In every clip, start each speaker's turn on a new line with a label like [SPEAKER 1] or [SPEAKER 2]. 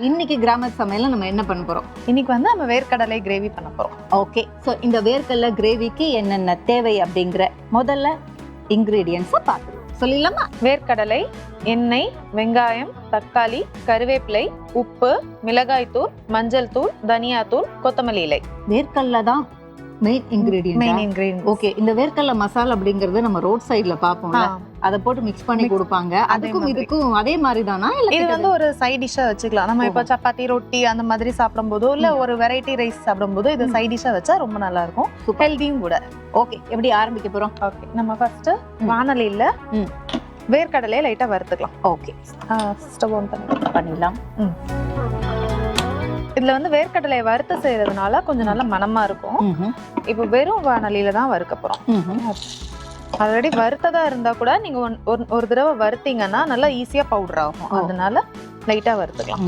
[SPEAKER 1] இன்னைக்கு கிராம சமையல்ல நம்ம என்ன பண்ண போறோம்?
[SPEAKER 2] இன்னைக்கு வந்து நம்ம வேர்க்கடலை கிரேவி பண்ண போறோம்.
[SPEAKER 1] ஓகே, ஸோ இந்த வேர்க்கடலை கிரேவிக்கு என்னென்ன தேவை அப்படிங்கிற முதல்ல இன்கிரீடியன்ஸை பார்த்துருவோம். சொல்லிடலாமா?
[SPEAKER 2] வேர்க்கடலை, எண்ணெய், வெங்காயம், தக்காளி, கருவேப்பிலை, உப்பு, மிளகாய்த்தூள், மஞ்சள் தூள், தனியாத்தூள், கொத்தமல்லி இலை.
[SPEAKER 1] வேர்க்கடலை தான் மெயின் இன்கிரீடியன்ட்.
[SPEAKER 2] இன்கிரீடியன்ட்.
[SPEAKER 1] ஓகே, இந்த வேர்க்கடலை மசாலா அப்படிங்கறது நம்ம ரோட் சைடுல பாப்போம்ல, அதை போட்டு மிக்ஸ் பண்ணி கொடுப்பாங்க. அதுக்கும் இதுக்கும் அதே மாதிரி தானா?
[SPEAKER 2] இது வந்து ஒரு சைட் டிஷ்ஷா வச்சுக்கலாம். நம்ம இப்ப சப்பாத்தி, ரொட்டி அந்த மாதிரி சாப்பிடும் போதோ இல்ல ஒரு வெரைட்டி ரைஸ் சாப்பிடும் போதோ இது சைட் டிஷ்ஷா வச்சா ரொம்ப நல்லா இருக்கும். ஹெல்தியும் கூட.
[SPEAKER 1] ஓகே, எப்படி ஆரம்பிக்க போறோம்?
[SPEAKER 2] ஓகே, நம்ம ஃபர்ஸ்ட் வாணலியில வேர்க்கடலையை லைட்டா வறுத்துக்கலாம்.
[SPEAKER 1] ஓகே,
[SPEAKER 2] ஸ்டவ் ஆன்
[SPEAKER 1] பண்ணிடலாம்.
[SPEAKER 2] இதுல வந்து வேர்க்கடலையை வறுத்து செய்யறதுனால கொஞ்சம் நல்ல மணமா இருக்கும். இப்போ வெறும் வாணலியில தான் வறுக்க போறோம். ஆல்ரெடி வறுத்ததா இருந்தா கூட நீங்க ஒரு தடவை வறுத்தீங்கன்னா நல்லா ஈஸியா பவுடர் ஆகும். அதனால லைட்டா வறுத்துக்கலாம்.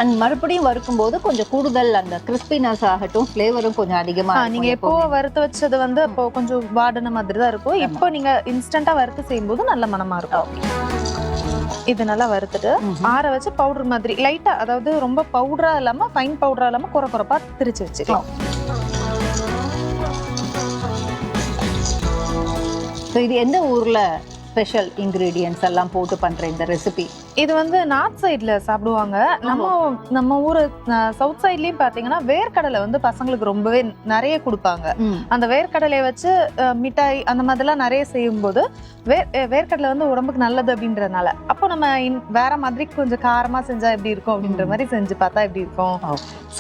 [SPEAKER 1] அண்ட் மறுபடியும் வறுக்கும் போது கொஞ்சம் கூடுதல் அந்த கிறிஸ்பினஸ் ஆகட்டும், ஃப்ளேவரும் கொஞ்சம் அதிகமா.
[SPEAKER 2] நீங்க எப்போ வறுத்து வச்சது வந்து அப்போ கொஞ்சம் வாடின மாதிரி தான் இருக்கும். இப்போ நீங்க இன்ஸ்டன்டா வறுத்து செய்யும் போது நல்ல மணமா இருக்கும். இது நல்லா வறுத்துட்டு ஆற வச்சு பவுடர் மாதிரி லைட்டா, அதாவது ரொம்ப பவுடரா இல்லாம ஃபைன் பவுடரா இல்லாம குறை குறைப்பா திரிச்சு வச்சுக்கலாம்.
[SPEAKER 1] இது எந்த ஊர்ல ஸ்பெஷல் இன்கிரீடியன்ஸ் எல்லாம் போட்டு பண்ற இந்த ரெசிபி?
[SPEAKER 2] இது வந்து நார்த் சைட்ல சாப்பிடுவாங்க. நம்ம ஊரு சவுத் சைட்லயும் பாத்தீங்கன்னா வேர்க்கடலை வந்து பசங்களுக்கு ரொம்பவே நிறைய கொடுப்பாங்க. அந்த வேர்க்கடலையை வச்சு மிட்டாய் அந்த மாதிரிலாம் நிறைய செய்யும் போது வேர்க்கடலை வந்து உடம்புக்கு நல்லது அப்படின்றதுனால அப்போ நம்ம வேற மாதிரி கொஞ்சம் காரமா செஞ்சா எப்படி இருக்கும் அப்படின்ற மாதிரி செஞ்சு பார்த்தா எப்படி இருக்கும்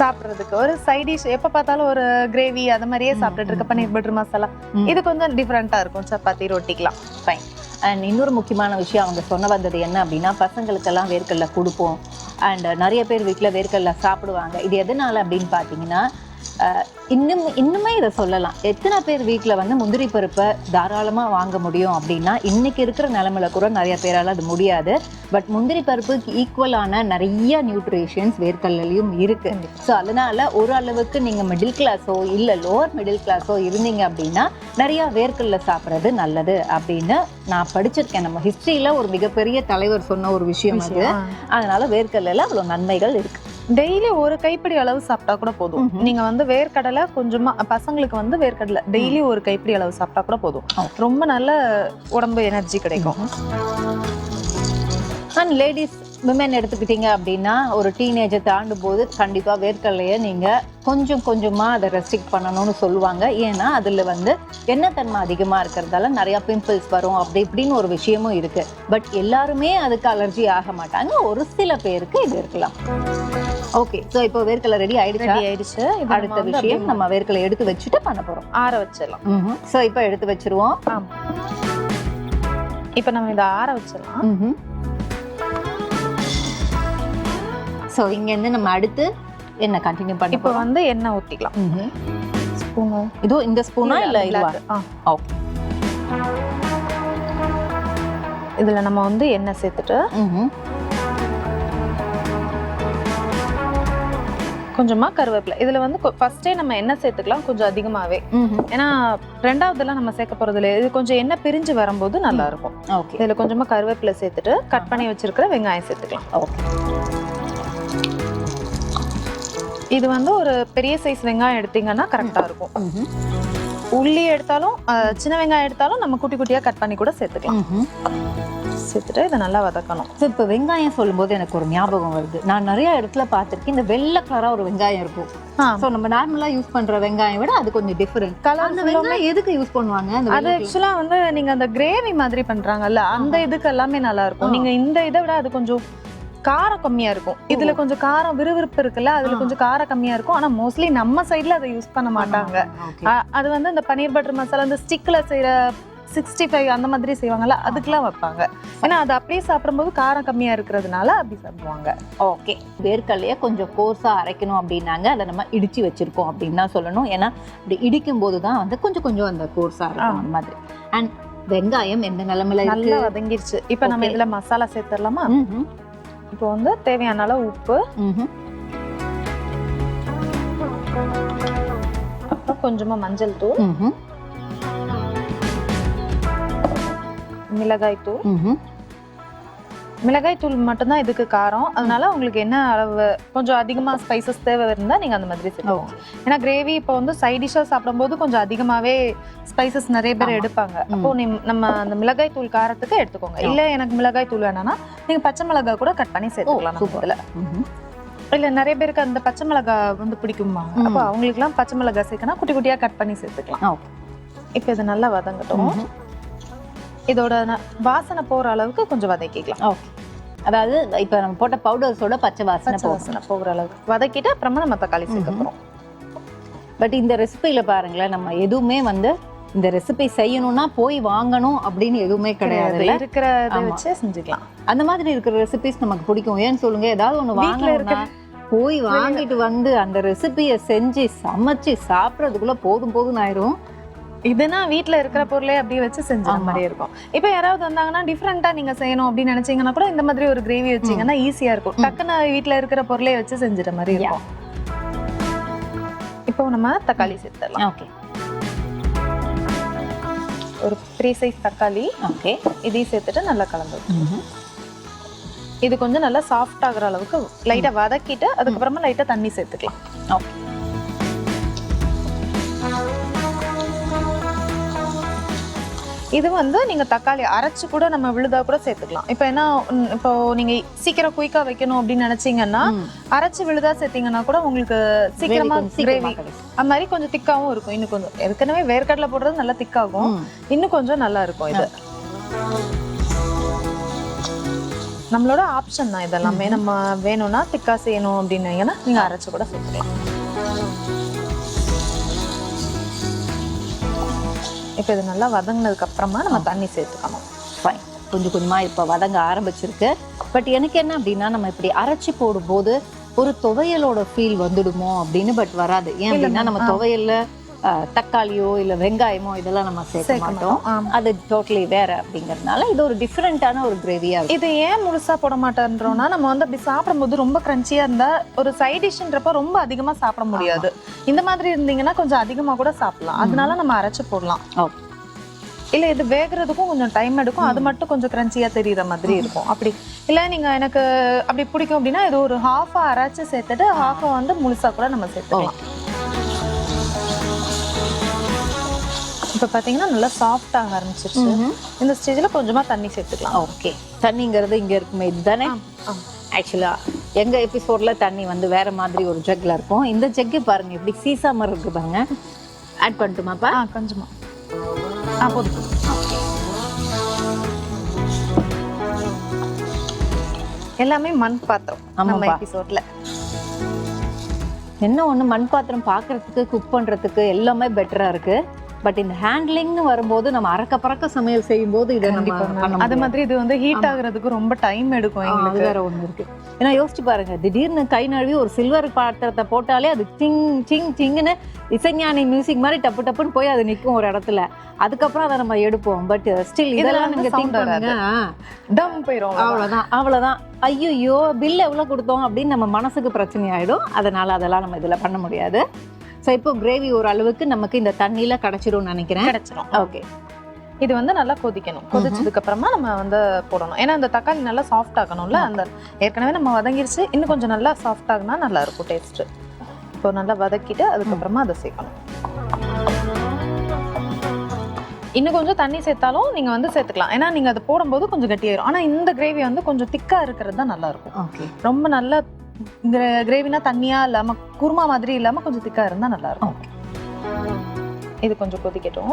[SPEAKER 2] சாப்பிட்றதுக்கு. ஒரு சைட் டிஷ் எப்ப பார்த்தாலும் ஒரு கிரேவி அந்த மாதிரியே சாப்பிட்டுட்டு இருக்க பன்னீர் பட்டர் மசாலா இது கொஞ்சம் டிஃப்ரெண்டா இருக்கும் சப்பாத்தி ரொட்டிக்கலாம்.
[SPEAKER 1] ஃபைன். அண்ட் இன்னொரு முக்கியமான விஷயம் அவங்க சொன்ன வந்தது என்ன அப்படின்னா, பசங்களுக்கெல்லாம் வேர்க்கடலை கொடுப்போம். அண்ட் நிறைய பேர் வீட்டில் வேர்க்கடலை சாப்பிடுவாங்க. இது எதனால அப்படின்னு பார்த்தீங்கன்னா, இன்னுமே இதை சொல்லலாம். எத்தனை பேர் வீட்டில் வந்து முந்திரி பருப்பை தாராளமாக வாங்க முடியும் அப்படின்னா, இன்னைக்கு இருக்கிற நிலமையில கூட நிறைய பேரால் அது முடியாது. பட் முந்திரி பருப்புக்கு ஈக்குவலான நிறைய நியூட்ரிஷன்ஸ் வேர்க்கடலையும் இருக்கு. ஸோ அதனால ஒரு அளவுக்கு நீங்கள் மிடில் கிளாஸோ இல்லை லோவர் மிடில் கிளாஸோ இருந்தீங்க அப்படின்னா நிறைய வேர்க்கடலை சாப்பிட்றது நல்லது அப்படின்னு நான் படிச்சிருக்கேன். நம்ம ஹிஸ்டரியில ஒரு மிகப்பெரிய தலைவர் சொன்ன ஒரு விஷயம் அது. அதனால வேர்க்கடலையில அவ்வளோ நன்மைகள் இருக்கு.
[SPEAKER 2] டெய்லி ஒரு கைப்பிடி அளவு சாப்பிட்டா கூட போதும். நீங்க வந்து வேர்க்கடலை கொஞ்சமா பசங்களுக்கு வந்து வேர்க்கடலை டெய்லி ஒரு கைப்பிடி அளவு சாப்பிட்டா கூட போதும். ரொம்ப நல்ல உடம்பு எனர்ஜி கிடைக்கும்.
[SPEAKER 1] அண்ட் லேடிஸ் விமன் எடுத்துக்கிட்டீங்க அப்படின்னா ஒரு டீனேஜை தாண்டும் போது கண்டிப்பாக வேர்க்கடலையை நீங்கள் கொஞ்சம் கொஞ்சமாக அதை ரெஸ்ட்ரிக்ட் பண்ணணும்னு சொல்லுவாங்க. ஏன்னா அதில் வந்து எண்ணெய்த்தன்மை அதிகமாக இருக்கிறதால நிறையா பிம்பிள்ஸ் வரும் அப்படி இப்படின்னு ஒரு விஷயமும் இருக்குது. பட் எல்லாருமே அதுக்கு அலர்ஜி ஆக மாட்டாங்க. ஒரு சில பேருக்கு இது இருக்கலாம். ஓகே, ஸோ இப்போ வேர்க்கடலை ரெடி ஆயிடுச்சு. அடுத்த விஷயம் நம்ம வேர்க்கடலை எடுத்து வச்சுட்டு பண்ண போகிறோம்.
[SPEAKER 2] ஆற வச்சிடலாம்.
[SPEAKER 1] ஸோ இப்போ எடுத்து வச்சிருவோம்.
[SPEAKER 2] இப்போ நம்ம இதை ஆற வச்சிடலாம்.
[SPEAKER 1] ஸோ இங்கேருந்து நம்ம அடுத்து என்ன கண்டினியூ பண்ணி
[SPEAKER 2] இப்போ வந்து எண்ணெய் ஊற்றிக்கலாம். ஸ்பூனு
[SPEAKER 1] இதோ இந்த ஸ்பூனா இல்லை இதுவா? ஓகே,
[SPEAKER 2] இதில் நம்ம வந்து எண்ணெய் சேர்த்துட்டு கொஞ்சமா கருவேப்பிலை. இதுல வந்து ஃபர்ஸ்டே நம்ம எண்ணெய் சேர்த்துக்கலாம் கொஞ்சம் அதிகமாவே. ஏன்னா ரெண்டாவதுலாம் நம்ம சேர்க்க போறது இல்லை. இது கொஞ்சம் எண்ணெய் பிரிஞ்சு வரும்போது நல்லா இருக்கும்.
[SPEAKER 1] ஓகே,
[SPEAKER 2] இதுல கொஞ்சமா கருவேப்பிலை சேர்த்துட்டு கட் பண்ணி வச்சிருக்கிற வெங்காயம் சேர்த்துக்கலாம்.
[SPEAKER 1] ஓகே,
[SPEAKER 2] இது வந்து ஒரு பெரிய சைஸ் வெங்காயம் எடுத்தீங்கன்னா கரெக்டா இருக்கும். உள்ளி எடுத்தாலும் சின்ன வெங்காயம் எடுத்தாலும் நம்ம குட்டி குட்டியா கட் பண்ணி கூட சேர்த்துக்கலாம். சேர்த்துட்டு இதை நல்லா வதக்கணும்.
[SPEAKER 1] ஸோ இப்போ வெங்காயம் சொல்லும்போது எனக்கு ஒரு ஞாபகம் வருது. நான் நிறைய இடத்துல பார்த்துருக்கேன், இந்த வெள்ளை கலரா ஒரு வெங்காயம் இருக்கும். ஸோ நம்ம நார்மலா யூஸ் பண்ற வெங்காயம் விட அது கொஞ்சம் டிஃபரெண்ட் கலர். அந்த வெங்காயம் எதுக்கு யூஸ் பண்ணுவாங்க?
[SPEAKER 2] அது ஆக்சுவலா வந்து நீங்க அந்த கிரேவி மாதிரி பண்றாங்கல்ல, அந்த இதுக்கு எல்லாமே நல்லா இருக்கும். நீங்க இந்த இதை விட அது கொஞ்சம் காரம் கம்மியா இருக்கும். இதுல கொஞ்சம் காரம் விறுவிறுப்பு இருக்குல்ல, அதுல கொஞ்சம் காரம் கம்மியா இருக்கும். ஆனா மோஸ்ட்லி நம்ம சைட்ல அதை யூஸ் பண்ண மாட்டாங்க. அது வந்து இந்த பன்னீர் பட்டர் மசாலா இந்த ஸ்டிக்ல செய்யற 65 அந்த மாதிரி செய்வாங்கல்ல, அதுக்கெல்லாம் வைப்பாங்க. ஏன்னா அது அப்படியே சாப்பிடும்போது காரம் கம்மியா இருக்கிறதுனால அப்படி சாப்பிடுவாங்க.
[SPEAKER 1] ஓகே, வேர்க்கடலையை கொஞ்சம் கோர்ஸா அரைக்கணும் அப்படின்னாங்க. அதை நம்ம இடிச்சு வச்சிருக்கோம் அப்படின்னு தான் சொல்லணும். ஏன்னா அப்படி இடிக்கும் போது தான் வந்து கொஞ்சம் கொஞ்சம் அந்த கோர்ஸா இருக்கும் அந்த மாதிரி. அண்ட் வெங்காயம் எந்த நிலைமையில
[SPEAKER 2] நல்லா வதங்கிருச்சு. இப்ப நம்ம இதுல மசாலா சேர்த்துடலாமா? இப்போ வந்து தேவையான அளவு உப்பு, அப்புறம் கொஞ்சமா மஞ்சள் தூள், மிளகாய் தூள், மிளகாய் தூள் மட்டும்தான் இதுக்கு காரம், அதனால உங்களுக்கு என்ன அளவு கொஞ்சம் அதிகமா ஸ்பைசஸ் தேவை இருந்தா நீங்க அந்த மாதிரி சேர்த்துக்கோங்க. ஏன்னா கிரேவி இப்போ வந்து சைட் டிஷ்ஷா சாப்பிடும்போது கொஞ்சம் அதிகமாவே ஸ்பைசஸ் நிறைய பேர் எடுப்பாங்க. அப்போ நம்ம அந்த மிளகாய் தூள் காரத்துக்கு எடுத்துக்கோங்க. இல்ல எனக்கு மிளகாய் தூள் வேணாம்னா நீங்க பச்சை மிளகாய் கூட கட் பண்ணி சேர்த்துக்கலாம். இதுல இல்ல நிறைய பேருக்கு அந்த பச்சை மிளகாய் வந்து பிடிக்குமா, அப்போ அவங்களுக்குலாம் பச்சை மிளகாய் சேர்க்கணும், குட்டி குட்டியா கட் பண்ணி சேர்த்துக்கலாம். இப்போ இது நல்லா வதங்கட்டும். இதோட வாசனை போற அளவுக்கு கொஞ்சம் வதக்கிக்கலாம்.
[SPEAKER 1] ஓகே, அதாவது இப்போ நம்ம போட்ட பவுடர்ஸோட பச்சை வாசனை
[SPEAKER 2] போகிற அளவுக்கு வதக்கிட்டு அப்புறமா நம்ம தக்காளி சேர்க்க போறோம்.
[SPEAKER 1] பட் இந்த ரெசிபியில பாருங்களேன், நம்ம எதுவுமே வந்து இந்த ரெசிபி செய்யணும்னா போய் வாங்கணும் அப்படின்னு எதுவுமே கிடையாது.
[SPEAKER 2] இருக்கிறத வச்சே செஞ்சுக்கலாம்.
[SPEAKER 1] அந்த மாதிரி இருக்கிற ரெசிபிஸ் நமக்கு பிடிக்கும். ஏன்னு சொல்லுங்க, ஏதாவது ஒண்ணு வாங்கணும்னா போய் வாங்கிட்டு வந்து அந்த ரெசிபியை செஞ்சு சமைச்சு சாப்பிட்றதுக்குள்ள போதும் ஆயிரும்.
[SPEAKER 2] இதுனா வீட்டுல இருக்கிற பொருளே அப்படியே வச்சு செஞ்ச மாதிரி இருக்கும். இப்ப யாராவது வந்தாங்கன்னா டிஃப்ரெண்டா நீங்க செய்யணும் அப்படின்னு நினைச்சீங்கன்னா கூட இந்த மாதிரி ஒரு கிரேவி வச்சீங்கன்னா ஈஸியா இருக்கும். டக்குன்னு வீட்டுல இருக்கிற பொருளே வச்சு செஞ்சுற மாதிரி இருக்கும். இப்போ நம்ம தக்காளி சேர்த்துடலாம்.
[SPEAKER 1] ஓகே,
[SPEAKER 2] ஒரு 3 சைஸ் தக்காளி.
[SPEAKER 1] ஓகே,
[SPEAKER 2] இதையும் சேர்த்துட்டு நல்லா கலந்து இது கொஞ்சம் நல்லா சாஃப்ட் ஆகுற அளவுக்கு லைட்டா வதக்கிட்டு அதுக்கப்புறமா லைட்டா தண்ணி சேர்த்துக்கலாம்.
[SPEAKER 1] ஓகே,
[SPEAKER 2] இது வந்து நீங்க தக்காளி அரைச்சு கூட நம்ம விழுதா கூட சேர்த்துக்கலாம். இப்போ என்ன, இப்போ நீங்க சீக்கிரம் குயிக்கா வைக்கணும் அப்படின்னு நினைச்சீங்கன்னா அரைச்சு விழுதா சேர்த்தீங்கன்னா கூட உங்களுக்கு சீக்கிரமா கிரேவி அந்த மாதிரி கொஞ்சம் திக்காவும் இருக்கும். இன்னும் கொஞ்சம் ஏற்கனவே வேர்க்கடலை போடுறது நல்லா திக்காகும், இன்னும் கொஞ்சம் நல்லா இருக்கும். இது நம்மளோட ஆப்ஷன் தான். இதெல்லாமே நம்ம வேணும்னா திக்கா செய்யணும் அப்படின்னீங்கன்னா நீங்க அரைச்சு கூட சேர்த்துக்கலாம். இப்போ இது நல்லா வதங்கினதுக்கு அப்புறமா நம்ம தண்ணி சேர்த்துக்கணும்.
[SPEAKER 1] ஃபைன், கொஞ்சம் கொஞ்சமா இப்போ வதங்க ஆரம்பிச்சிருக்கு. பட் எனக்கு என்ன அப்படின்னா, நம்ம இப்படி அரைச்சி போடும்போது ஒரு துவையலோட ஃபீல் வந்துடுமோ அப்படின்னு. பட் வராது. ஏன் அப்படின்னா நம்ம துவையல்ல தக்காளியோ இல்ல வெங்காயமோ இதெல்லாம் நம்ம சேர்க்க மாட்டோம். அது டோட்டலி வேற அப்படிங்கறதுனால இது ஒரு டிஃப்ரெண்டான ஒரு கிரேவியா இருக்கு.
[SPEAKER 2] இது ஏன் முழுசா போட மாட்டேன்றோம்னா, நம்ம வந்து அப்படி சாப்பிடும்போது ரொம்ப கிரன்ச்சியா இருந்தா ஒரு சைட் டிஷ்ன்றப்ப ரொம்ப அதிகமா சாப்பிட முடியாது. இந்த மாதிரி இருந்தீங்கன்னா கொஞ்சம் அதிகமா கூட சாப்பிடலாம். அதனால நம்ம அரைச்சு போடலாம். இல்ல இது வேகிறதுக்கும் கொஞ்சம் டைம் எடுக்கும், அது மட்டும் கொஞ்சம் கிரன்ச்சியா தெரியுற மாதிரி இருக்கும். அப்படி இல்ல நீங்க எனக்கு அப்படி பிடிக்கும் அப்படின்னா இது ஒரு ஹாஃபா அரைச்சு சேர்த்துட்டு ஹாஃபா வந்து முழுசா கூட நம்ம சேர்த்துக்கலாம். இப்போ பார்த்தீங்கன்னா நல்லா சாஃப்டாக ஆரம்பிச்சிருச்சு. இந்த ஸ்டேஜில் கொஞ்சமாக தண்ணி சேர்த்துக்கலாம்.
[SPEAKER 1] ஓகே, தண்ணிங்கிறது இங்கே இருக்குமே இதுதானே? ஆக்சுவலாக எங்கள் எபிசோடில் தண்ணி வந்து வேற மாதிரி ஒரு ஜக்கில் இருக்கும். இந்த ஜக்கு பாருங்க எப்படி சீசா மாதிரி இருக்கு பாருங்க. ஆட் பண்ணட்டுமாப்பா?
[SPEAKER 2] கொஞ்சமா போதும். எல்லாமே மண் பாத்திரம் நம்ம எபிசோட்ல.
[SPEAKER 1] என்ன ஒன்று, மண் பாத்திரம் பார்க்கறதுக்கு குக் பண்ணுறதுக்கு எல்லாமே பெட்டராக இருக்கு. பட் இந்த ஹேண்ட்லிங்னு வரும்போது நம்ம அறக்க பறக்க சமையல் செய்யும் போது இதை
[SPEAKER 2] அது மாதிரி இது வந்து ஹீட் ஆகுறதுக்கு ரொம்ப டைம் எடுக்கும்.
[SPEAKER 1] எங்களுக்கு வேற ஒண்ணு இருக்கு. ஏன்னா யோசிச்சு பாருங்க, திடீர்னு கை நழுவி ஒரு சில்வர் பாத்திரத்தை போட்டாலே அது டிங் டிங் டிங்னு இசைஞானி மியூசிக் மாதிரி டப்பு டப்புன்னு போய் அது நிற்கும் ஒரு இடத்துல. அதுக்கப்புறம் அதை நம்ம எடுப்போம். பட் ஸ்டில் இதெல்லாம் நீங்க திங்க் பண்ணுங்க,
[SPEAKER 2] டம் போயிடும்.
[SPEAKER 1] அவ்வளவுதான். ஐயோ பில் எவ்வளவு கொடுத்தோம் அப்படின்னு நம்ம மனசுக்கு பிரச்சனை ஆயிடும். அதனால அதெல்லாம் நம்ம இதுல பண்ண முடியாது. ஸோ இப்போ கிரேவி ஒரு அளவுக்கு நமக்கு இந்த தண்ணியில கிடைச்சிடும் நினைக்கிறேன்.
[SPEAKER 2] கிடைச்சிடும்.
[SPEAKER 1] ஓகே,
[SPEAKER 2] இது வந்து நல்லா கொதிக்கணும். கொதிச்சதுக்கு அப்புறமா நம்ம வந்து போடணும். ஏன்னா அந்த தக்காளி நல்லா சாஃப்ட் ஆகணும்ல. அந்த ஏற்கனவே நம்ம வதங்கிருச்சு, இன்னும் கொஞ்சம் நல்லா சாஃப்ட் ஆகுனா நல்லா இருக்கும் டேஸ்ட். இப்போ நல்லா வதக்கிட்டு அதுக்கப்புறமா அதை சேர்க்கணும். இன்னும் கொஞ்சம் தண்ணி சேர்த்தாலும் நீங்க வந்து சேர்த்துக்கலாம். ஏன்னா நீங்க அதை போடும்போது கொஞ்சம் கட்டியாயிரும். ஆனா இந்த கிரேவி வந்து கொஞ்சம் திக்கா இருக்கிறது தான் நல்லா இருக்கும்.
[SPEAKER 1] ஓகே,
[SPEAKER 2] ரொம்ப நல்லா கிரேவினா தண்ணியா இல்லாம குருமா மாதிரி இல்லாம கொஞ்சம் திக்கா இருந்தா நல்லா இருக்கும். இது கொஞ்சம் கொதிக்கட்டும்.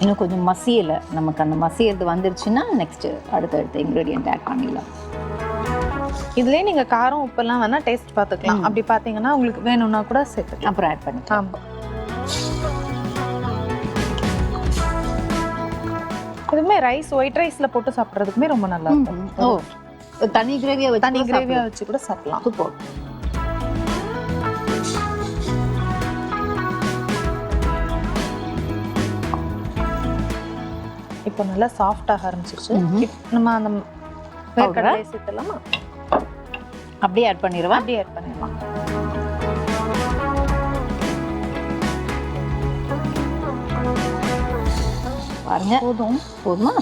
[SPEAKER 1] இன்னும் கொஞ்சம் மசியல, நமக்கு அந்த மசியது வந்துருச்சுன்னா நெக்ஸ்ட் அடுத்த இன்கிரீடியன்ட் ஆட் பண்ணிடலாம்.
[SPEAKER 2] இதுலயே நீங்க காரம் உப்பெல்லாம் வேணா டேஸ்ட் பார்த்துக்கலாம். அப்படி பாத்தீங்கன்னா உங்களுக்கு வேணும்னா கூட சேர்த்துக்கலாம்.
[SPEAKER 1] அப்புறம் ஆட் பண்ணிக்கலாம்.
[SPEAKER 2] இதுமே ரைஸ், ஒயிட் ரைஸ்ல போட்டு சாப்பிடுறதுக்குமே ரொம்ப நல்லா இருக்கும்.
[SPEAKER 1] தனி கிரேவியா
[SPEAKER 2] வச்சு கூட சாப்பிடலாம்.
[SPEAKER 1] சூப்பர்.
[SPEAKER 2] இப்போ நல்லா சாஃப்ட் ஆக ஆரம்பிச்சிருச்சு. நம்ம அந்த வேர்க்கடலை சேர்த்துலாமா?
[SPEAKER 1] அப்படியே ஆட் பண்ணிடுவா?
[SPEAKER 2] அப்படியே ஆட் பண்ணிடலாம்.
[SPEAKER 1] பாருங்க. போதுமா?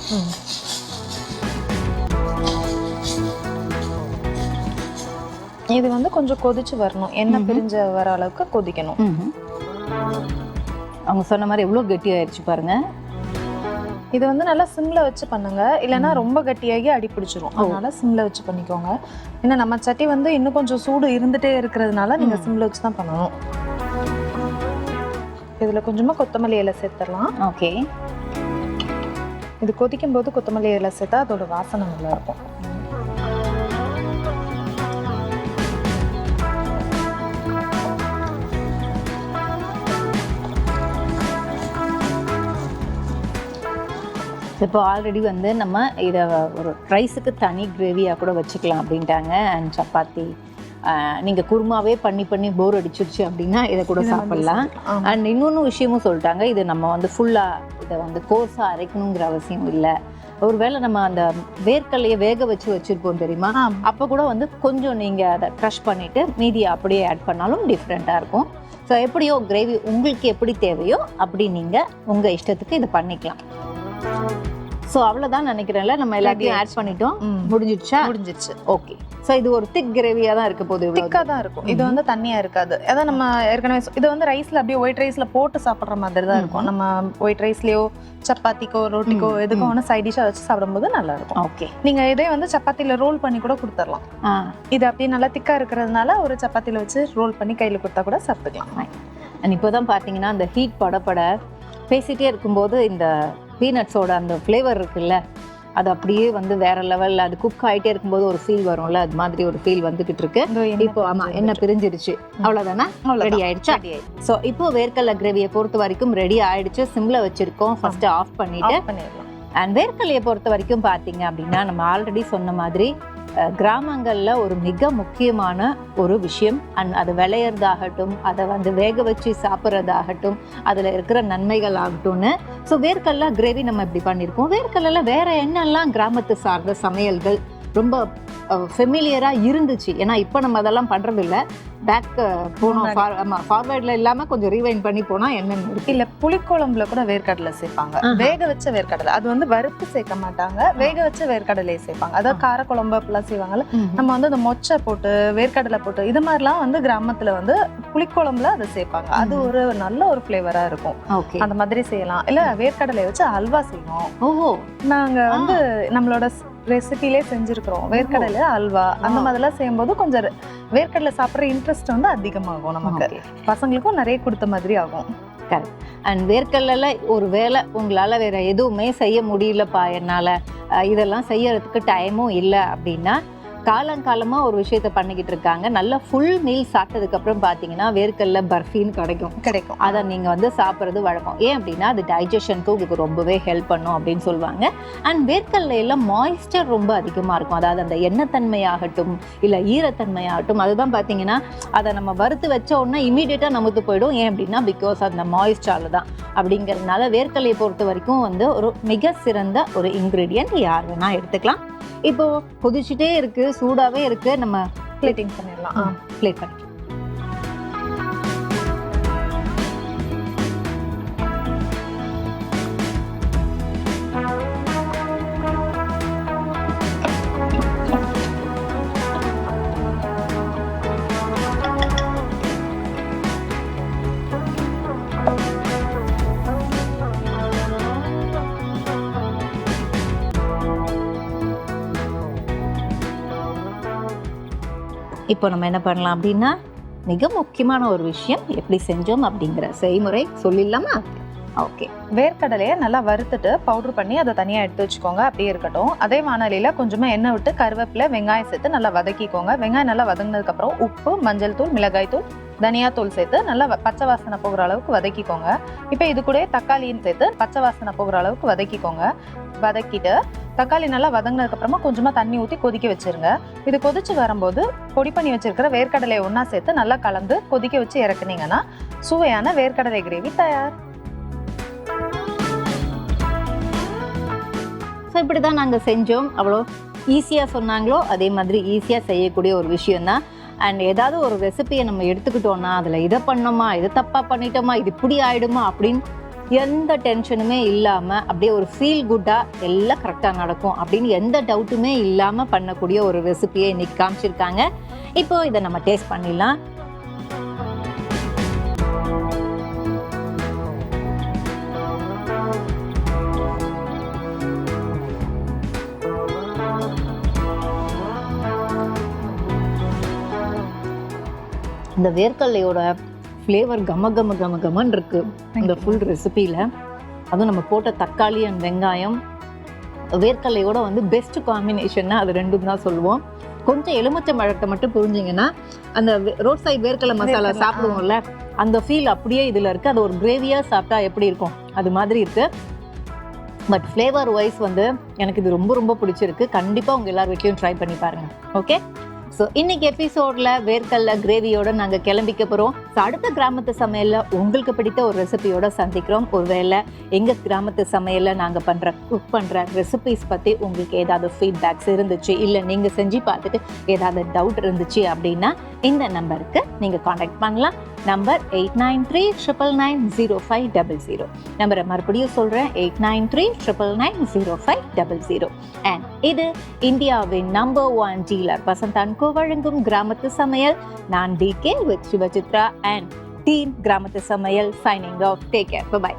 [SPEAKER 2] இது வந்து கொஞ்சம் கொதிச்சு வரணும், எண்ணெய் பிரிஞ்ச வர அளவுக்கு கொதிக்கணும்.
[SPEAKER 1] அவங்க சொன்ன மாதிரி எவ்வளோ கெட்டியாயிருச்சு பாருங்க.
[SPEAKER 2] இது வந்து நல்லா சிம்ல வச்சு பண்ணுங்க, இல்லைன்னா ரொம்ப கட்டியாகி அடி பிடிச்சிரும். அதனால சிம்ல வச்சு பண்ணிக்கோங்க. ஏன்னா நம்ம சட்டி வந்து இன்னும் கொஞ்சம் சூடு இருந்துட்டே இருக்கிறதுனால நீங்க சிம்ல வச்சு தான் பண்ணணும். இதுல கொஞ்சமா கொத்தமல்லி இலை சேர்த்துடலாம்.
[SPEAKER 1] ஓகே.
[SPEAKER 2] இது கொதிக்கும் போது கொத்தமல்லி இலை சேர்த்தா அதோட வாசனை நல்லா இருக்கும்.
[SPEAKER 1] இப்போ ஆல்ரெடி வந்து நம்ம இதை ஒரு ரைஸுக்கு தனி கிரேவியாக கூட வச்சுக்கலாம் அப்படின்ட்டாங்க. அண்ட் சப்பாத்தி நீங்கள் குருமாவே பண்ணி போர் அடிச்சிருச்சு அப்படின்னா இதை கூட சாப்பிட்லாம். அண்ட் இன்னொன்று விஷயமும் சொல்லிட்டாங்க, இது நம்ம வந்து ஃபுல்லாக இதை வந்து கோர்ஸாக அரைக்கணுங்கிற அவசியம் இல்லை. ஒருவேளை நம்ம அந்த வேர்க்கல்லையை வேக வச்சுருப்போம் தெரியுமா, அப்போ கூட வந்து கொஞ்சம் நீங்கள் அதை க்ரஷ் பண்ணிவிட்டு மீதியை அப்படியே ஆட் பண்ணாலும் டிஃப்ரெண்ட்டாக இருக்கும். ஸோ எப்படியோ கிரேவி உங்களுக்கு எப்படி தேவையோ அப்படி நீங்கள் உங்கள் இஷ்டத்துக்கு இதை பண்ணிக்கலாம். ஸோ அவ்வளோதான் நினைக்கிறேன்ல, நம்ம எல்லாத்தையும் ஆட் பண்ணிட்டோம். முடிஞ்சிருச்சு. ஓகே. ஸோ இது ஒரு திக் கிரேவியாக தான் இருக்க போகுது.
[SPEAKER 2] திக்காக தான் இருக்கும். இது வந்து தண்ணியாக இருக்காது. அதான் நம்ம ஏற்கனவே இது வந்து ரைஸில் அப்படியே ஒயிட் ரைஸில் போட்டு சாப்பிட்ற மாதிரி தான் இருக்கும். நம்ம ஒயிட் ரைஸ்லேயோ சப்பாத்திக்கோ ரொட்டிக்கோ எதுக்கோ ஒன்று சைட் டிஷ்ஷாக வச்சு சாப்பிடும்போது நல்லா இருக்கும்.
[SPEAKER 1] ஓகே.
[SPEAKER 2] நீங்கள் இதே வந்து சப்பாத்தியில் ரோல் பண்ணி கூட கொடுத்துடலாம். இது அப்படியே நல்லா திக்காக இருக்கிறதுனால ஒரு சப்பாத்தியில் வச்சு ரோல் பண்ணி கையில் கொடுத்தா கூட சாப்பிட்டுக்கலாம்.
[SPEAKER 1] அண்ட் இப்போ தான் பார்த்தீங்கன்னா அந்த ஹீட் படப்பட பேசிகிட்டே இருக்கும்போது இந்த பீனட்ஸோட அந்த ஃப்ளேவர் இருக்குல்ல, அது அப்படியே வந்து வேற லெவலில் அது குக் ஆகிட்டே இருக்கும்போது ஒரு ஃபீல் வரும்ல, அது மாதிரி ஒரு ஃபீல் வந்துகிட்டு இருக்கு. இப்போ ஆமாம், என்ன பிரிஞ்சிருச்சு. அவ்வளோதானே, ரெடி ஆயிடுச்சா? ஸோ இப்போ வேர்க்கடலை கிரேவியை பொறுத்த வரைக்கும் ரெடி ஆயிடுச்சு. சிம்ல வச்சிருக்கோம். ஃபர்ஸ்ட் ஆஃப் பண்ணிட்டு அண்ட் வேர்க்கடலையை பொறுத்த வரைக்கும் பார்த்தீங்க அப்படின்னா நம்ம ஆல்ரெடி சொன்ன மாதிரி கிராமங்களில் ஒரு மிக முக்கியமான ஒரு விஷயம். அண்ட் அது விளையிறதாகட்டும், அதை வந்து வேக வச்சு சாப்பிட்றதாகட்டும், அதில் இருக்கிற நன்மைகள் ஆகட்டும்னு. ஸோ வேர்க்கடலை கிரேவி நம்ம இப்படி பண்ணியிருக்கோம். வேர்க்கடலையில் வேற என்னெல்லாம் கிராமத்து சார்ந்த சமையல்கள் ரொம்ப ஃபெமிலியராக இருந்துச்சு. ஏன்னா இப்போ நம்ம அதெல்லாம் பண்ணுறதில்ல. பேக் போனோம், ஃபார்வர்டில் இல்லாமல் கொஞ்சம் ரீவைண்ட் பண்ணி போனால் என்னென்ன இருக்கு.
[SPEAKER 2] இல்லை, புளிக்குழம்புல கூட வேர்க்கடலை சேர்ப்பாங்க. வேக வச்ச வேர்க்கடலை, அது வந்து வறுத்து சேர்க்க மாட்டாங்க, வேக வச்ச வேர்க்கடலையை சேர்ப்பாங்க. அதாவது காரக்குழம்பு அப்படிலாம் செய்வாங்கல்ல, நம்ம வந்து அந்த மொச்சை போட்டு வேர்க்கடலை போட்டு இது மாதிரிலாம் வந்து கிராமத்தில் வந்து புளிக்குழம்புல அதை சேர்ப்பாங்க. அது ஒரு நல்ல ஒரு ஃப்ளேவராக இருக்கும். அந்த மாதிரி செய்யலாம். இல்லை வேர்க்கடலையை வச்சு அல்வா செய்வோம்.
[SPEAKER 1] ஓஹோ,
[SPEAKER 2] நாங்கள் வந்து நம்மளோட ரெசிபிலே செஞ்சிருக்கிறோம். வேர்க்கடலை அல்வா அந்த மாதிரிலாம் செய்யும்போது கொஞ்சம் வேர்க்கடலை சாப்பிட்ற இன்ட்ரெஸ்ட் வந்து அதிகமாகும். நமக்கு பசங்களுக்கும் நிறைய கொடுத்த மாதிரி ஆகும்.
[SPEAKER 1] கரெக்ட். அண்ட் வேர்க்கடலைல ஒரு வேளை உங்களால் வேற எதுவுமே செய்ய முடியலப்பா, என்னால் இதெல்லாம் செய்யறதுக்கு டைமும் இல்லை அப்படின்னா காலங்காலமாக ஒரு விஷயத்த பண்ணிக்கிட்டு இருக்காங்க. நல்ல ஃபுல் மீல் சாப்பிட்டதுக்கப்புறம் பார்த்தீங்கன்னா வேர்க்கடலை பர்ஃபின்னு கிடைக்கும். அதை நீங்கள் வந்து சாப்பிட்றது வழக்கம். ஏன் அப்படின்னா அது டைஜஷனுக்கு உங்களுக்கு ரொம்பவே ஹெல்ப் பண்ணும் அப்படின்னு சொல்லுவாங்க. அண்ட் வேர்க்கடலையில் மாய்ஸ்சர் ரொம்ப அதிகமாக இருக்கும். அதாவது அந்த எண்ணெய்த்தன்மையாகட்டும் இல்லை ஈரத்தன்மையாகட்டும், அதுதான் பார்த்தீங்கன்னா அதை நம்ம வறுத்து வச்ச உடனே இமீடியட்டாக நமக்கு போயிடும். ஏன் அப்படின்னா பிகாஸ் அந்த மாய்ஸ்சரால் தான். அப்படிங்கிறதுனால வேர்க்கடலையை பொறுத்த வரைக்கும் வந்து ஒரு மிக சிறந்த ஒரு இன்க்ரீடியன்ட் யார் வேணால் எடுத்துக்கலாம். இப்போ கொதிச்சுட்டே இருக்கு, சூடாவே இருக்கு, நம்ம
[SPEAKER 2] பிளேட்டிங் பண்ணிடலாம்.
[SPEAKER 1] பிளேட் பண்ணி இப்போ நம்ம என்ன பண்ணலாம் அப்படின்னா மிக முக்கியமான ஒரு விஷயம், எப்படி செஞ்சோம் அப்படிங்கிற செய்முறை சொல்லிடலாமா? ஓகே.
[SPEAKER 2] வேர்க்கடலையை நல்லா வறுத்துட்டு பவுடர் பண்ணி அதை தனியாக எடுத்து வச்சுக்கோங்க. அப்படியே இருக்கட்டும். அதே வானலியில் கொஞ்சமாக எண்ணெய் விட்டு கருவேப்பிலை வெங்காயம் சேர்த்து நல்லா வதக்கிக்கோங்க. வெங்காயம் நல்லா வதங்கினதுக்கப்புறம் உப்பு, மஞ்சள் தூள், மிளகாய் தூள், தனியாத்தூள் சேர்த்து நல்லா பச்சை வாசனை போகிற அளவுக்கு வதக்கிக்கோங்க. இப்போ இது கூட தக்காளியும் சேர்த்து பச்சை வாசனை போகிற அளவுக்கு வதக்கிக்கோங்க. வதக்கிட்டு தக்காளி நல்லா வதங்கினதுக்கப்புறமா கொஞ்சமாக தண்ணி ஊற்றி கொதிக்க வச்சுருங்க. இது கொதிச்சு வரும்போது பொடி பண்ணி வச்சிருக்கிற வேர்க்கடலையை ஒன்றா சேர்த்து நல்லா கலந்து கொதிக்க வச்சு இறக்குனீங்கன்னா சுவையான வேர்க்கடலை கிரேவி தயார்.
[SPEAKER 1] ஸோ இப்படி தான் நாங்கள் செஞ்சோம். அவ்வளோ ஈஸியாக சொன்னாங்களோ அதே மாதிரி ஈஸியாக செய்யக்கூடிய ஒரு விஷயந்தான். அண்ட் ஏதாவது ஒரு ரெசிபியை நம்ம எடுத்துக்கிட்டோன்னா அதில் இதை பண்ணோமா, இதை தப்பாக பண்ணிட்டோமா, இது இப்படி ஆகிடுமா அப்படின்னு எந்த டென்ஷனுமே இல்லாமல் அப்படியே ஒரு ஃபீல் குட்டாக எல்லாம் கரெக்டாக நடக்கும் அப்படின்னு எந்த டவுட்டுமே இல்லாமல் பண்ணக்கூடிய ஒரு ரெசிபியை இன்னைக்கு காமிச்சிருக்காங்க. இப்போ இதை நம்ம டேஸ்ட் பண்ணிடலாம். இந்த வேர்க்கடலையோட ஃப்ளேவர் கமன்னு இருக்கு இந்த ஃபுல் ரெசிபியில். அதுவும் நம்ம போட்ட தக்காளி அண்ட் வெங்காயம் வேர்க்கடலையோட வந்து பெஸ்ட் காம்பினேஷன்னா அது ரெண்டும் தான் சொல்லுவோம். கொஞ்சம் எலுமிச்சை பழத்தை மட்டும் புரிஞ்சிங்கன்னா அந்த ரோட் சைட் வேர்க்கடலை மசாலா சாப்பிடுவோம்ல அந்த ஃபீல் அப்படியே இதில் இருக்குது. அது ஒரு கிரேவியாக சாப்பிட்டா எப்படி இருக்கும் அது மாதிரி இருக்குது. பட் ஃப்ளேவர் வைஸ் வந்து எனக்கு இது ரொம்ப ரொம்ப பிடிச்சிருக்கு. கண்டிப்பாக உங்கள் எல்லார் வீட்லையும் ட்ரை பண்ணி பாருங்கள். ஓகே, ஸோ இன்னைக்கு எபிசோடில் வேர்க்கடலை கிரேவியோட நாங்கள் கிளம்பிக்க போகிறோம். ஸோ அடுத்த கிராமத்து சமையலில் உங்களுக்கு பிடித்த ஒரு ரெசிபியோட சந்திக்கிறோம். ஒருவேளை எங்கள் கிராமத்து சமையலில் நாங்கள் குக் பண்ணுற ரெசிபிஸ் பற்றி உங்களுக்கு ஏதாவது ஃபீட்பேக்ஸ் இருந்துச்சு, இல்லை நீங்கள் செஞ்சு பார்த்துட்டு ஏதாவது டவுட் இருந்துச்சு அப்படின்னா இந்த நம்பருக்கு நீங்கள் காண்டாக்ட் பண்ணலாம். நம்பர் 8939990500. நம்பரை மறுபடியும் சொல்கிறேன், 8939990500. அண்ட் இது இந்தியாவின் number 1 dealer Vasanth and co வழங்கும் கிராமத்து சமையல். நான் DK with Sivachitra and team கிராமத்து சமையல் signing off. Take care, by.